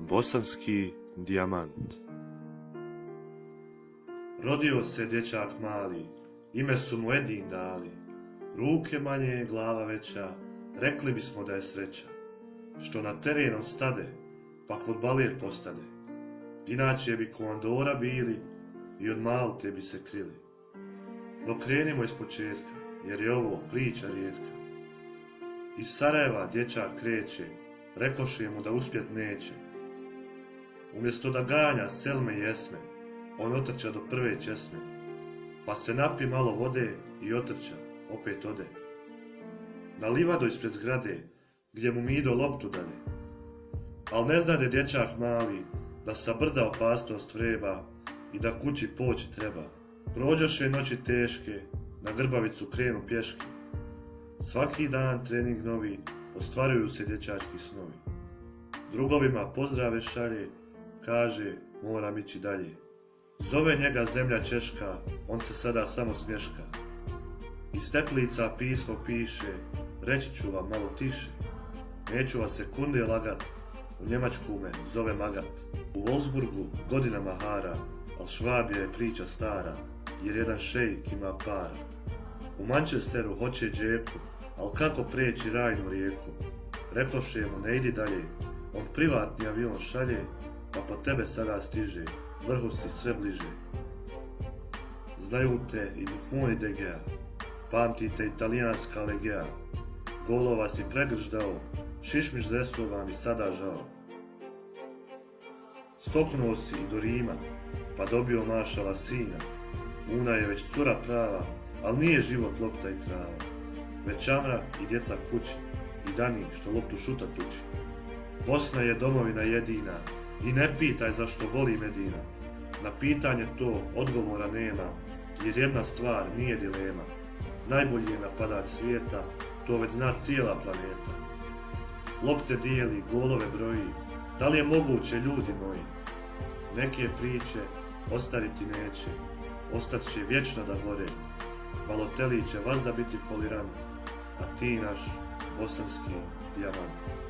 Bosanski dijamant. Rodio se dječak mali, ime su mu Edin dali. Ruke manje, glava veća, rekli bismo da je sreća. Što na terenom stade, pa fudbaler postade. Inače bi ko Andora bili i od Malte bi se krili. No krenimo iz početka, jer je ovo priča rijetka. Iz Sarajeva dječak kreće, rekoše mu da uspjet neće. Umjesto da ganja selme i esme, on otrča do prve česme. Pa se napi malo vode i otrča, opet ode. Na livadu ispred zgrade, gdje mu Mido loptu dade. Al ne znade dječak mali, da sa brda opasnost vreba i da kući poći treba. Prođoše noći teške, na Grbavicu krenu pješke. Svaki dan trening novi, ostvaruju se dječački snovi. Drugovima pozdrave šalje, kaže moram ići dalje. Zove njega zemlja Češka, on se sada samo smješka. Iz teplica pismo piše, reći ću vam malo tiše. Neću vas sekunde lagat, u Njemačku me zove Magat. U Wolfsburgu godinama hara, al Švabija je priča stara, jer jedan šejk ima para. U Manchesteru hoće džeku, al kako preći Rajnu rijeku. Rekoše mu ne idi dalje, on privatni avion šalje, pa po tebe sada stiže, vrhu si sve bliže. Znaju te i Buffon De Gea, pamtite italijanska legea. Golova si pregrš dao, šišmiš dresova mi sada žao. Skoknuo si i do Rima, pa dobio maršala sina. Una je već cura prava, al nije život lopta i trava. Već Amra i djeca kući, i Dani što loptu šuta tuči. Bosna je domovina jedina, i ne pitaj zašto voli Medina. Na pitanje to odgovora nema, jer jedna stvar nije dilema. Najbolji je napadač svijeta, to već zna cijela planeta. Lopte dijeli, golove broji, da li je moguće ljudi moji? Neke priče ostariti neće, ostat će vječno da gore. Balotelli će vazda biti folirant, a ti naš bosanski dijamant.